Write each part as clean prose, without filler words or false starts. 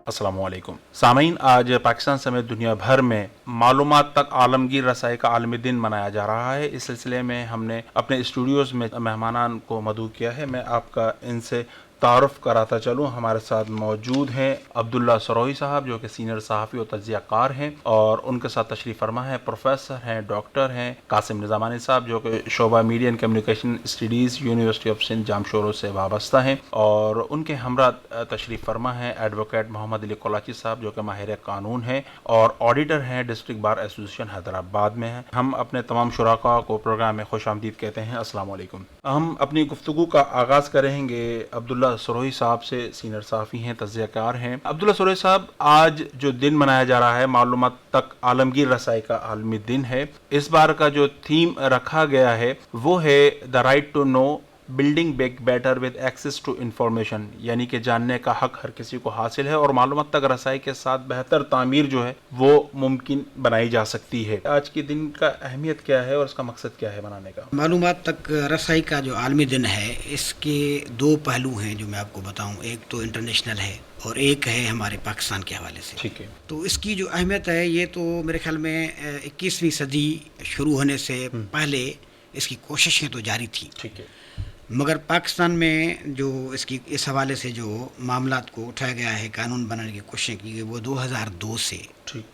السلام علیکم سامعین، آج پاکستان سمیت دنیا بھر میں معلومات تک عالمگیر رسائی کا عالمی دن منایا جا رہا ہے۔ اس سلسلے میں ہم نے اپنے اسٹوڈیوز میں مہمانان کو مدعو کیا ہے۔ میں آپ کا ان سے تعارف کراتا چلوں۔ ہمارے ساتھ موجود ہیں عبداللہ سروہی صاحب، جو کہ سینئر صحافی اور تجزیہ کار ہیں، اور ان کے ساتھ تشریف فرما ہے پروفیسر ہیں، ڈاکٹر ہیں قاسم نظامانی صاحب، جو کہ شعبہ media and communication studies university of Sindh Jamshoro سے وابستہ ہیں، اور ان کے ہمراہ تشریف فرما ہیں ایڈوکیٹ محمد علی کولاچی صاحب، جو کہ ماہر قانون ہیں اور آڈیٹر ہیں، ڈسٹرکٹ بار ایسوسیشن حیدرآباد میں ہیں۔ ہم اپنے تمام شرکاء کو پروگرام میں خوش آمدید کہتے ہیں۔ السلام علیکم۔ ہم اپنی گفتگو کا آغاز کریں گے عبداللہ سروہی صاحب سے، سینئر صحافی ہیں، تجزیہ کار ہیں۔ عبداللہ سروہی صاحب، آج جو دن منایا جا رہا ہے معلومات تک عالمگیر رسائی کا عالمی دن ہے، اس بار کا جو تھیم رکھا گیا ہے وہ ہے the right to know building back better with access to information, یعنی کہ جاننے کا حق ہر کسی کو حاصل ہے اور معلومات تک رسائی کے ساتھ بہتر تعمیر جو ہے وہ ممکن بنائی جا سکتی ہے۔ آج کے دن کا اہمیت کیا ہے اور اس کا مقصد کیا ہے منانے کا؟ معلومات تک رسائی کا جو عالمی دن ہے، اس کے دو پہلو ہیں جو میں آپ کو بتاؤں۔ ایک تو انٹرنیشنل ہے اور ایک ہے ہمارے پاکستان کے حوالے سے۔ ٹھیک ہے۔ تو اس کی جو اہمیت ہے، یہ تو میرے خیال میں 21ویں صدی شروع ہونے سے پہلے اس کی کوششیں تو جاری تھیں، ٹھیک ہے، مگر پاکستان میں جو اس حوالے سے جو معاملات کو اٹھایا گیا ہے، قانون بنانے کی کوششیں کی گئی، وہ 2002 سے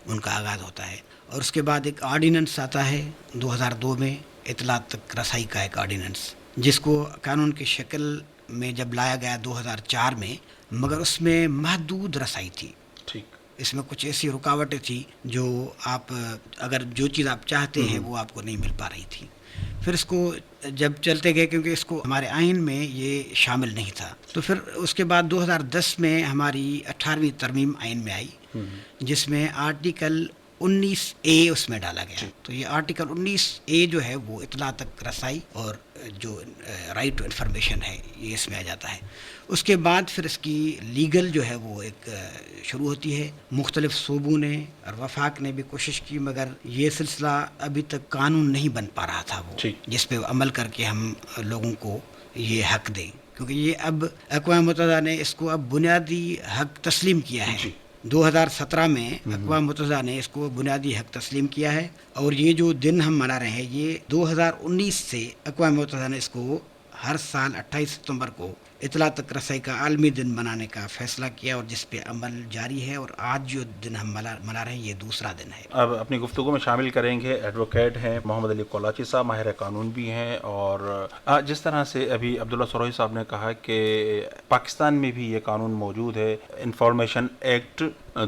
ان کا آغاز ہوتا ہے، اور اس کے بعد ایک آرڈیننس آتا ہے 2002 میں، اطلاع تک رسائی کا ایک آرڈیننس، جس کو قانون کی شکل میں جب لایا گیا 2004 میں، مگر اس میں محدود رسائی تھی۔ ٹھیک، اس میں کچھ ایسی رکاوٹیں تھیں جو آپ اگر جو چیز آپ چاہتے ہیں وہ آپ کو نہیں مل پا رہی تھی۔ پھر اس کو جب چلتے گئے، کیونکہ اس کو ہمارے آئین میں یہ شامل نہیں تھا، تو پھر اس کے بعد 2010 میں ہماری 18ویں ترمیم آئین میں آئی، جس میں آرٹیکل 19A اس میں ڈالا گیا۔ تو یہ آرٹیکل 19A جو ہے وہ اطلاع تک رسائی اور جو رائٹ ٹو انفارمیشن ہے، یہ اس میں آ جاتا ہے۔ اس کے بعد پھر اس کی لیگل جو ہے وہ ایک شروع ہوتی ہے۔ مختلف صوبوں نے اور وفاق نے بھی کوشش کی، مگر یہ سلسلہ ابھی تک قانون نہیں بن پا رہا تھا وہ، جس پہ عمل کر کے ہم لوگوں کو یہ حق دیں، کیونکہ یہ اب اقوام متحدہ نے اس کو اب بنیادی حق تسلیم کیا ہے۔ 2017 میں اقوام متحدہ نے اس کو بنیادی حق تسلیم کیا ہے، اور یہ جو دن ہم منا رہے ہیں، یہ 2019 سے اقوام متحدہ نے اس کو ہر سال 28 ستمبر کو اطلاع تک رسائی کا عالمی دن منانے کا فیصلہ کیا، اور جس پہ عمل جاری ہے، اور آج جو دن ہم منا رہے ہیں یہ دوسرا دن ہے۔ اب اپنی گفتگو میں شامل کریں گے ایڈوکیٹ ہیں محمد علی کولاچی صاحب، ماہر قانون بھی ہیں، اور جس طرح سے ابھی عبداللہ سروہی صاحب نے کہا کہ پاکستان میں بھی یہ قانون موجود ہے، انفارمیشن ایکٹ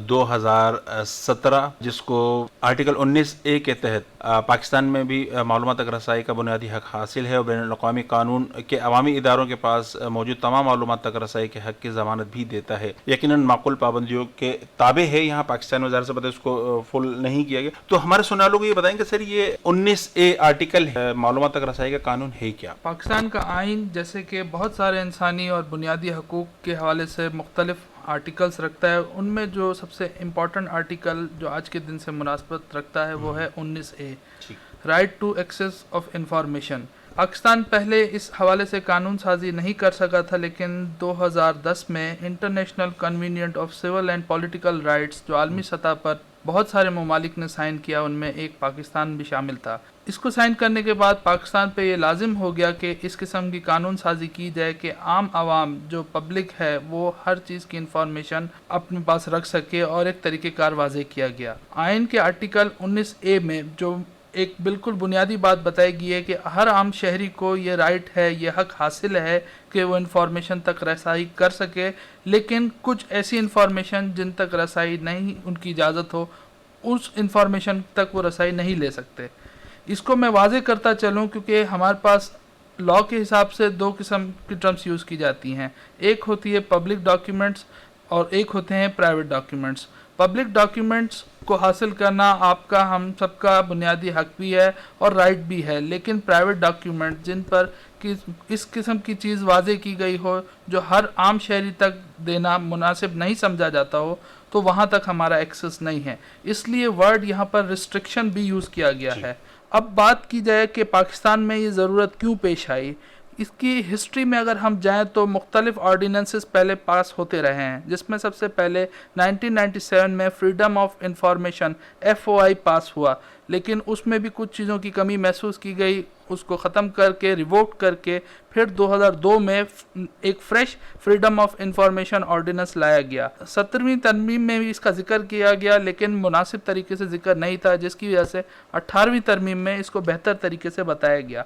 2017، جس کو آرٹیکل 19A کے تحت پاکستان میں بھی معلومات تک رسائی کا بنیادی حق حاصل ہے، اور بین الاقوامی قانون کے عوامی اداروں کے پاس موجود تمام معلومات تک رسائی کے حق کی ضمانت بھی دیتا ہے۔ یقیناً معقول پابندیوں کے تابع ہے یہاں پاکستان میں، ظاہر سی بات ہے اس کو فل نہیں کیا گیا۔ تو ہمارے سننے والوں کو یہ بتائیں کہ سر، یہ 19A آرٹیکل ہے، معلومات تک رسائی کا قانون ہے کیا؟ پاکستان کا آئین جیسے کہ بہت سارے انسانی اور بنیادی حقوق کے حوالے سے مختلف آرٹیکلز رکھتا ہے، ان میں جو سب سے امپورٹنٹ آرٹیکل جو آج کے دن سے مناسبت رکھتا ہے وہ ہے 19A، right to access of information. Pakistan پہلے اس حوالے سے قانون سازی نہیں کر سکا تھا، لیکن 2010 میں international convenient of civil and political rights جو عالمی سطح پر بہت سارے ممالک نے سائن کیا، ان میں ایک پاکستان بھی شامل تھا۔ اس کو سائن کرنے کے بعد پاکستان پہ یہ لازم ہو گیا کہ اس قسم کی قانون سازی کی جائے کہ عام عوام جو پبلک ہے وہ ہر چیز کی انفارمیشن اپنے پاس رکھ سکے، اور ایک طریقہ کار واضح کیا گیا۔ آئین کے آرٹیکل 19A میں جو ایک بالکل بنیادی بات بتائی گئی ہے کہ ہر عام شہری کو یہ رائٹ ہے، یہ حق حاصل ہے کہ وہ انفارمیشن تک رسائی کر سکے، لیکن کچھ ایسی انفارمیشن جن تک رسائی نہیں ان کی اجازت ہو، اس انفارمیشن تک وہ رسائی نہیں لے سکتے۔ اس کو میں واضح کرتا چلوں کیونکہ ہمارے پاس لاء کے حساب سے دو قسم کی ٹرمز یوز کی جاتی ہیں، ایک ہوتی ہے پبلک ڈاکیومنٹس اور ایک ہوتے ہیں پرائیویٹ ڈاکیومنٹس۔ پبلک ڈاکیومنٹس کو حاصل کرنا آپ کا، ہم سب کا بنیادی حق بھی ہے اور رائٹ بھی ہے، لیکن پرائیویٹ ڈاکیومنٹ جن پر اس قسم کی چیز واضح کی گئی ہو جو ہر عام شہری تک دینا مناسب نہیں سمجھا جاتا ہو، تو وہاں تک ہمارا ایکسس نہیں ہے، اس لیے ورڈ یہاں پر ریسٹرکشن بھی یوز کیا گیا ہے۔ اب بات کی جائے کہ پاکستان میں یہ ضرورت کیوں پیش آئی، اس کی ہسٹری میں اگر ہم جائیں تو مختلف آرڈیننسز پہلے پاس ہوتے رہے ہیں، جس میں سب سے پہلے 1997 میں فریڈم آف انفارمیشن FOI پاس ہوا، لیکن اس میں بھی کچھ چیزوں کی کمی محسوس کی گئی، اس کو ختم کر کے ریووک کر کے پھر 2002 میں ایک fresh freedom of information ordinance لایا گیا۔ 17ویں ترمیم میں بھی اس کا ذکر کیا گیا لیکن مناسب طریقے سے ذکر نہیں تھا، جس کی وجہ سے 18ویں ترمیم میں اس کو بہتر طریقے سے بتایا گیا۔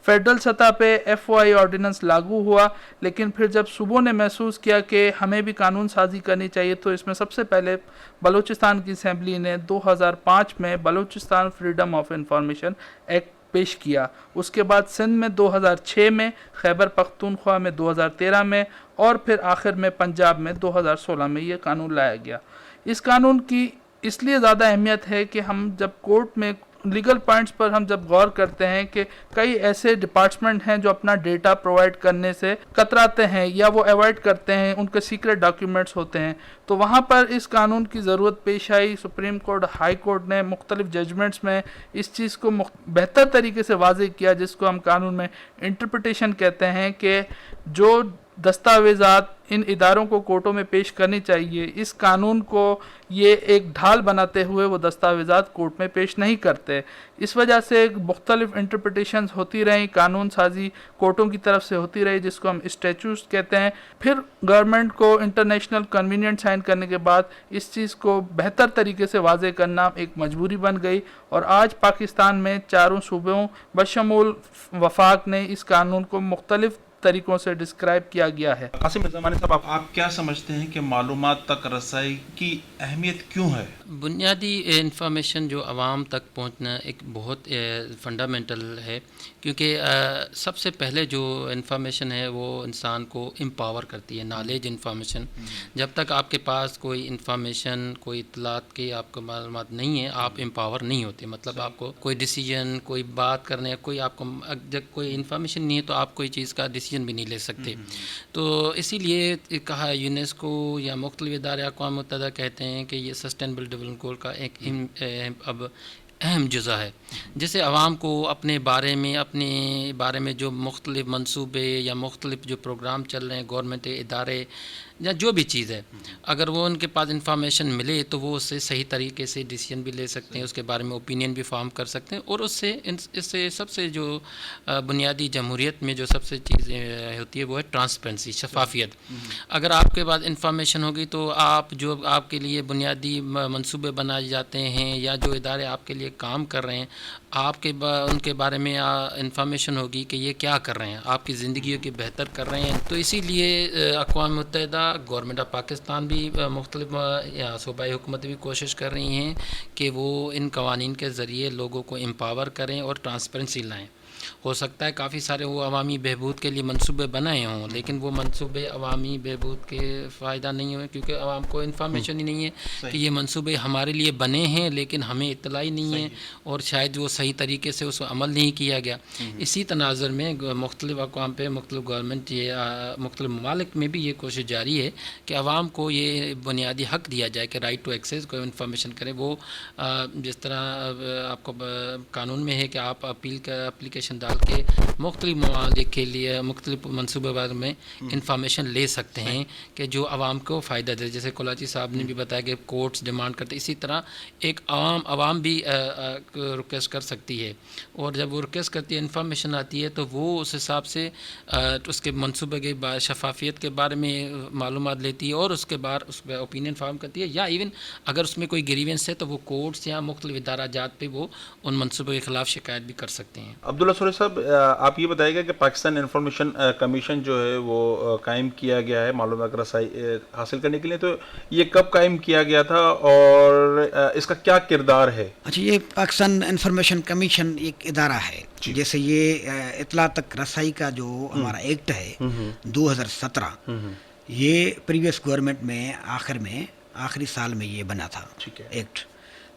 فیڈرل سطح پہ FOI آرڈیننس لاگو ہوا، لیکن پھر جب صوبوں نے محسوس کیا کہ ہمیں بھی قانون سازی کرنی چاہیے تو اس میں سب سے پہلے بلوچستان کی اسمبلی نے 2005 میں Balochistan freedom of information act پیش کیا، اس کے بعد سندھ میں 2006 میں، خیبر پختونخوا میں 2013 میں، اور پھر آخر میں پنجاب میں 2016 میں یہ قانون لایا گیا۔ اس قانون کی اس لیے زیادہ اہمیت ہے کہ ہم جب کورٹ میں لیگل پوائنٹس پر ہم جب غور کرتے ہیں کہ کئی ایسے ڈپارٹمنٹ ہیں جو اپنا ڈیٹا پرووائڈ کرنے سے کتراتے ہیں یا وہ ایوائڈ کرتے ہیں، ان کے سیکرٹ ڈاکیومنٹس ہوتے ہیں، تو وہاں پر اس قانون کی ضرورت پیش آئی۔ سپریم کورٹ، ہائی کورٹ نے مختلف ججمنٹس میں اس چیز کو بہتر طریقے سے واضح کیا، جس کو ہم قانون میں انٹرپریٹیشن کہتے ہیں، کہ جو دستاویزات ان اداروں کو کورٹوں میں پیش کرنی چاہیے، اس قانون کو یہ ایک ڈھال بناتے ہوئے وہ دستاویزات کورٹ میں پیش نہیں کرتے۔ اس وجہ سے مختلف انٹرپریٹیشنز ہوتی رہیں، قانون سازی کورٹوں کی طرف سے ہوتی رہی، جس کو ہم اسٹیچوز کہتے ہیں۔ پھر گورنمنٹ کو انٹرنیشنل کنوینئنٹ سائن کرنے کے بعد اس چیز کو بہتر طریقے سے واضح کرنا ایک مجبوری بن گئی، اور آج پاکستان میں چاروں صوبوں بشمول وفاق نے اس قانون کو مختلف طریقوں سے ڈسکرائب کیا گیا ہے۔ قاسم زمانی صاحب، آپ کیا سمجھتے ہیں کہ معلومات تک رسائی کی اہمیت کیوں ہے؟ بنیادی انفارمیشن جو عوام تک پہنچنا ایک بہت فنڈامنٹل ہے، کیونکہ سب سے پہلے جو انفارمیشن ہے وہ انسان کو امپاور کرتی ہے، نالج انفارمیشن۔ جب تک آپ کے پاس کوئی انفارمیشن، کوئی اطلاعات کی آپ کو معلومات نہیں ہے، آپ امپاور نہیں ہوتے۔ مطلب آپ کو کوئی ڈیسیجن، کوئی بات کرنے، کوئی آپ کو جب کوئی انفارمیشن نہیں ہے تو آپ کوئی چیز کا ڈیسیجن بھی نہیں لے سکتے۔ تو اسی لیے کہا یونیسکو یا مختلف ادارے اقوام متحدہ کہتے ہیں کہ یہ سسٹینیبل ڈیولپمنٹ گول کا ایک اب اہم جزء ہے، جسے عوام کو اپنے بارے میں جو مختلف منصوبے یا مختلف جو پروگرام چل رہے ہیں، گورنمنٹ ادارے یا جو بھی چیز ہے، اگر وہ ان کے پاس انفارمیشن ملے تو وہ اس سے صحیح طریقے سے ڈیسیجن بھی لے سکتے ہیں، اس کے بارے میں اوپینین بھی فارم کر سکتے ہیں، اور اس سے سب سے جو بنیادی جمہوریت میں جو سب سے چیز ہوتی ہے وہ ہے ٹرانسپیرنسی، شفافیت۔ اگر آپ کے پاس انفارمیشن ہوگی تو آپ کے لیے بنیادی منصوبے بنائے جاتے ہیں یا جو ادارے آپ کے لیے کام کر رہے ہیں، ان کے بارے میں انفارمیشن ہوگی کہ یہ کیا کر رہے ہیں، آپ کی زندگیوں کی بہتر کر رہے ہیں۔ تو اسی لیے اقوام متحدہ، گورنمنٹ آف پاکستان بھی مختلف یا صوبائی حکومتیں بھی کوشش کر رہی ہیں کہ وہ ان قوانین کے ذریعے لوگوں کو امپاور کریں اور ٹرانسپیرنسی لائیں۔ ہو سکتا ہے کافی سارے وہ عوامی بہبود کے لیے منصوبے بنائے ہوں، لیکن وہ منصوبے عوامی بہبود کے فائدہ نہیں ہوئے، کیونکہ عوام کو انفارمیشن ہی نہیں ہے کہ یہ منصوبے ہمارے لیے بنے ہیں، لیکن ہمیں اطلاع ہی نہیں ہے، اور شاید وہ صحیح طریقے سے اس کو عمل نہیں کیا گیا۔ اسی تناظر میں مختلف اقوام پہ مختلف گورنمنٹ مختلف ممالک میں بھی یہ کوشش جاری ہے کہ عوام کو یہ بنیادی حق دیا جائے کہ رائٹ ٹو ایکسیس، کوئی انفارمیشن کرے۔ وہ جس طرح آپ کو قانون میں ہے کہ آپ اپلیکیشن ڈال کے مختلف ممالک کے لیے مختلف منصوبے بارے میں انفارمیشن لے سکتے ہیں کہ جو عوام کو فائدہ دے، جیسے کولاچی صاحب نے بھی بتایا کہ کورٹس ڈیمانڈ کرتے، اسی طرح ایک عوام بھی ریکویسٹ کر سکتی ہے، اور جب وہ ریکویسٹ کرتی ہے، انفارمیشن آتی ہے تو وہ اس حساب سے اس کے منصوبے کے شفافیت کے بارے میں معلومات لیتی ہے، اور اس کے بعد اس پہ اوپینین فارم کرتی ہے، یا ایون اگر اس میں کوئی گریوینس ہے تو وہ کورٹس یا مختلف ادارہ جات پہ وہ ان منصوبوں کے خلاف شکایت بھی کر سکتے ہیں۔ عبداللہ سوری صاحب، آپ یہ بتائیے گا کہ پاکستان انفارمیشن کمیشن جو ہے وہ قائم کیا گیا ہے معلومات رسائی حاصل کرنے کے لیے، تو یہ کب قائم کیا گیا تھا اور اس کا کیا کردار ہے؟ اچھا، یہ پاکستان انفارمیشن کمیشن ایک ادارہ ہے، جیسے یہ اطلاع تک رسائی کا جو ہمارا ایکٹ ہے 2017، یہ پریویس گورنمنٹ میں آخری سال میں یہ بنا تھا ایکٹ،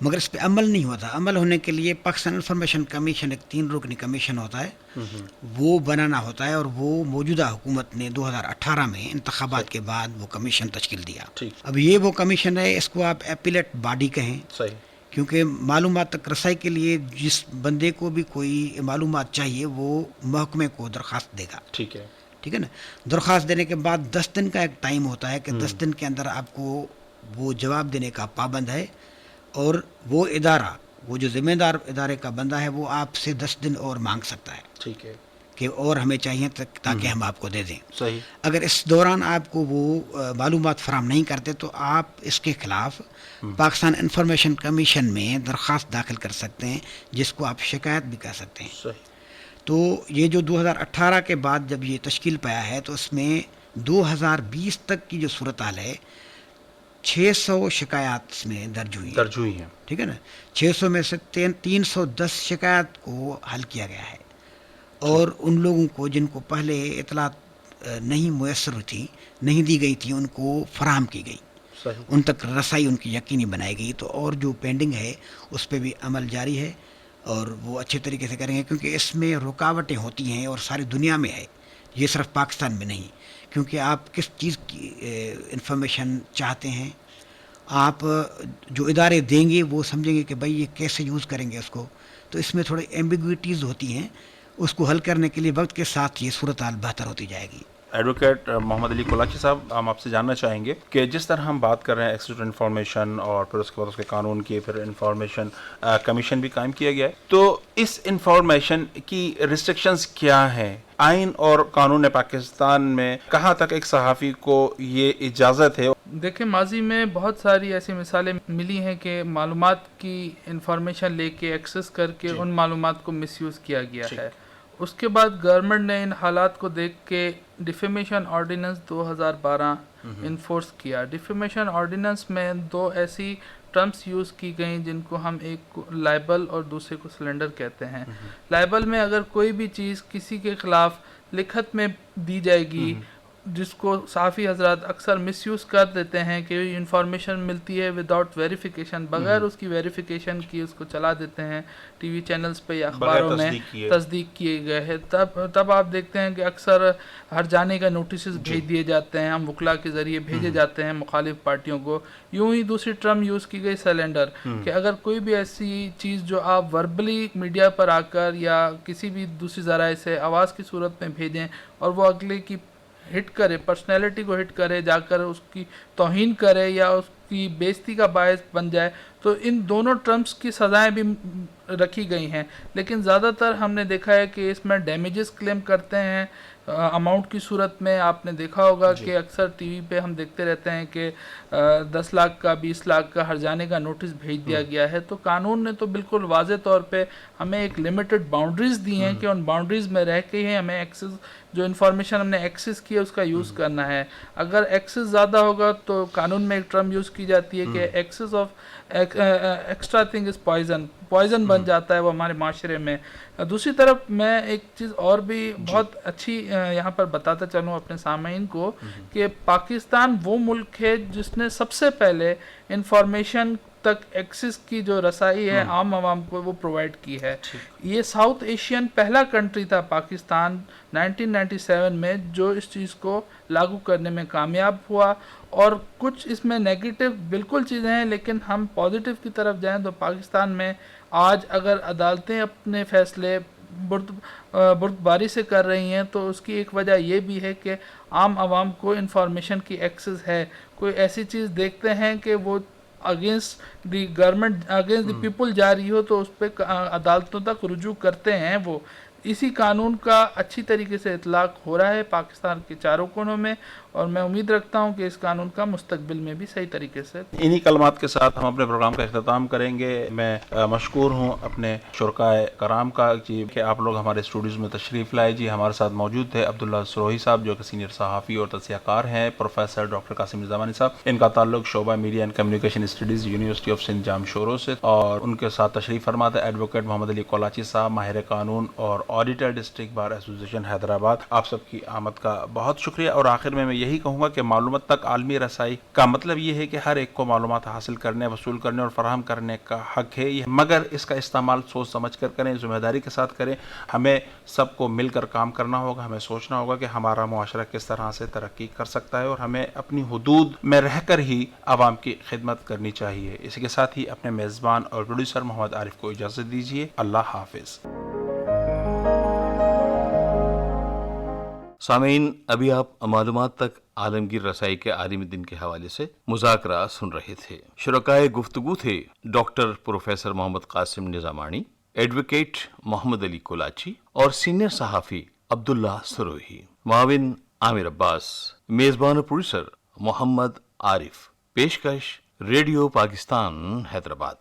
مگر اس پہ عمل نہیں ہوا تھا۔ عمل ہونے کے لیے پاکستان انفارمیشن کمیشن ایک 3 رکنی کمیشن ہوتا ہے، وہ بنانا ہوتا ہے، اور وہ موجودہ حکومت نے 2018 میں انتخابات کے بعد وہ کمیشن تشکیل دیا۔ اب یہ وہ کمیشن ہے، اس کو آپ ایپیلیٹ باڈی کہیں، کیونکہ معلومات تک رسائی کے لیے جس بندے کو بھی کوئی معلومات چاہیے وہ محکمے کو درخواست دے گا. ٹھیک ہے. ٹھیک ہے نا. درخواست دینے کے بعد 10 دن کا ایک ٹائم ہوتا ہے کہ 10 دن کے اندر آپ کو وہ جواب دینے کا پابند ہے, اور وہ ادارہ, وہ جو ذمہ دار ادارے کا بندہ ہے وہ آپ سے 10 دن اور مانگ سکتا ہے. ٹھیک ہے. کہ اور ہمیں چاہیے تاکہ ہم آپ کو دے دیں. صحیح. اگر اس دوران آپ کو وہ معلومات فراہم نہیں کرتے تو آپ اس کے خلاف پاکستان انفارمیشن کمیشن میں درخواست داخل کر سکتے ہیں, جس کو آپ شکایت بھی کر سکتے ہیں. صحیح. تو یہ جو 2018 کے بعد جب یہ تشکیل پایا ہے تو اس میں 2020 تک کی جو صورتحال ہے 600 شکایات اس میں درج ہوئی ہیں. ٹھیک ہے نا. 600 میں سے 310 شکایات کو حل کیا گیا ہے, اور ان لوگوں کو جن کو پہلے اطلاعات نہیں میسر تھی, نہیں دی گئی تھی, ان کو فراہم کی گئی. صحیح. ان تک رسائی ان کی یقینی بنائی گئی. تو اور جو پینڈنگ ہے اس پہ بھی عمل جاری ہے, اور وہ اچھے طریقے سے کریں گے, کیونکہ اس میں رکاوٹیں ہوتی ہیں اور ساری دنیا میں ہے, یہ صرف پاکستان میں نہیں. کیونکہ آپ کس چیز کی انفارمیشن چاہتے ہیں, آپ جو ادارے دیں گے وہ سمجھیں گے کہ بھائی یہ کیسے یوز کریں گے اس کو. تو اس میں تھوڑے ایمبیگوٹیز ہوتی ہیں, اس کو حل کرنے کے لیے وقت کے ساتھ یہ صورتحال بہتر ہوتی جائے گی. ایڈوکیٹ محمد علی کولاچی صاحب, ہم آپ سے جاننا چاہیں گے کہ جس طرح ہم بات کر رہے ہیں ایکسیس ٹو انفارمیشن, اور پھر اس کے بعد اس کے قانون کی, پھر انفارمیشن کمیشن بھی قائم کیا گیا ہے, تو اس انفارمیشن کی ریسٹرکشنز کیا ہیں؟ آئین اور قانون پاکستان میں کہاں تک ایک صحافی کو یہ اجازت ہے؟ دیکھیں, ماضی میں بہت ساری ایسی مثالیں ملی ہیں کہ معلومات کی انفارمیشن لے کے ایکسس کر کے ان معلومات کو مس یوز کیا گیا ہے. اس کے بعد گورنمنٹ نے ان حالات کو دیکھ کے ڈیفیمیشن آرڈیننس 2012 انفورس کیا. ڈیفیمیشن آرڈیننس میں 2 ایسی ٹرمز یوز کی گئیں جن کو ہم, ایک کو لائبل اور دوسرے کو سلنڈر کہتے ہیں. لائبل میں اگر کوئی بھی چیز کسی کے خلاف لکھت میں دی جائے گی, جس کو صحافی حضرات اکثر مس یوز کر دیتے ہیں کہ انفارمیشن ملتی ہے وداؤٹ ویریفیکیشن, بغیر اس کی ویریفیکیشن کی اس کو چلا دیتے ہیں ٹی وی چینلز پہ یا اخباروں میں تصدیق کیے گئے ہیں, تب آپ دیکھتے ہیں کہ اکثر ہر جانے کا نوٹسز بھیج دیے جاتے ہیں, ہم وکلا کے ذریعے بھیجے جاتے ہیں مخالف پارٹیوں کو. یوں ہی دوسری ٹرم یوز کی گئی سلنڈر, کہ اگر کوئی بھی ایسی چیز جو آپ وربلی میڈیا پر آ کر یا کسی بھی دوسری ذرائع سے آواز کی صورت میں بھیجیں اور وہ اگلے کی ہٹ کرے, پرسنالٹی کو ہٹ کرے, جا کر اس کی توہین کرے یا اس کی بےعزتی کا باعث بن جائے, تو ان دونوں ٹرمز کی سزائیں بھی رکھی گئی ہیں. لیکن زیادہ تر ہم نے دیکھا ہے کہ اس میں ڈیمیجز کلیم کرتے ہیں اماؤنٹ کی صورت میں. آپ نے دیکھا ہوگا کہ اکثر ٹی وی پہ ہم دیکھتے رہتے ہیں کہ 10 لاکھ کا 20 لاکھ کا ہر جانے کا نوٹس بھیج دیا گیا ہے. تو قانون نے تو بالکل واضح طور پہ ہمیں ایک لمیٹڈ باؤنڈریز دی ہیں کہ ان باؤنڈریز میں رہ کے ہی ہمیں ایکسس, جو انفارمیشن ہم نے ایکسس کی ہے اس کا یوز کرنا ہے. اگر ایکسس زیادہ ہوگا تو قانون میں ایک ٹرم یوز کی جاتی ہے کہ excess of extra thing is poison بن جاتا ہے وہ ہمارے معاشرے میں. دوسری طرف میں ایک چیز اور بھی بہت اچھی یہاں پر بتاتا چلوں اپنے سامعین کو, کہ پاکستان وہ ملک ہے جس نے سب سے پہلے انفارمیشن تک ایکسس کی جو رسائی ہے عام عوام کو وہ پرووائڈ کی ہے. یہ ساؤتھ ایشین پہلا کنٹری تھا پاکستان 1997 میں جو اس چیز کو لاگو کرنے میں کامیاب ہوا. اور کچھ اس میں نیگیٹو بالکل چیزیں ہیں, لیکن ہم پازیٹیو کی طرف جائیں تو پاکستان میں آج اگر عدالتیں اپنے فیصلے بردباری سے کر رہی ہیں تو اس کی ایک وجہ یہ بھی ہے کہ عام عوام کو انفارمیشن کی ایکسس ہے. کوئی ایسی چیز دیکھتے ہیں کہ وہ against the government, against the people جا رہی ہو تو اس پہ عدالتوں تک رجوع کرتے ہیں. وہ اسی قانون کا اچھی طریقے سے اطلاق ہو رہا ہے پاکستان کے چاروں کونوں میں, اور میں امید رکھتا ہوں کہ اس قانون کا مستقبل میں بھی صحیح طریقے سے. انہی کلمات کے ساتھ ہم اپنے پروگرام کا اختتام کریں گے. میں مشکور ہوں اپنے شرکائے کرام کا جی کہ آپ لوگ ہمارے اسٹوڈیوز میں تشریف لائے. جی ہمارے ساتھ موجود تھے عبداللہ سروہی صاحب جو کہ سینئر صحافی اور تجزیہ کار ہیں, پروفیسر ڈاکٹر قاسم رضوانی صاحب, ان کا تعلق شعبہ media and communication studies university of Sindh Jamshoro سے, اور ان کے ساتھ تشریف فرما تھے ایڈوکیٹ محمد علی کولاچی صاحب, ماہر قانون اور auditor district bar association Hyderabad. آپ سب کی آمد کا بہت شکریہ. اور آخر میں یہ یہی کہوں گا کہ معلومات تک عالمی رسائی کا مطلب یہ ہے کہ ہر ایک کو معلومات حاصل کرنے، وصول کرنے اور فراہم کرنے کا حق ہے، مگر اس کا استعمال سوچ سمجھ کر کریں، ذمہ داری کے ساتھ کریں۔ ہمیں سب کو مل کر کام کرنا ہوگا، ہمیں سوچنا ہوگا کہ ہمارا معاشرہ کس طرح سے ترقی کر سکتا ہے، اور ہمیں اپنی حدود میں رہ کر ہی عوام کی خدمت کرنی چاہیے۔ اسی کے ساتھ ہی اپنے میزبان اور پروڈیوسر محمد عارف کو اجازت دیجیے۔ اللہ حافظ۔ سامعین، ابھی آپ معلومات تک عالمگیر رسائی کے عالمی دن کے حوالے سے مذاکرہ سن رہے تھے۔ شرکائے گفتگو تھے ڈاکٹر پروفیسر محمد قاسم نظامانی، ایڈوکیٹ محمد علی کولاچی اور سینئر صحافی عبداللہ سروہی، معاون عامر عباس، میزبان اور پروڈیوسر محمد عارف۔ پیشکش ریڈیو پاکستان حیدرآباد۔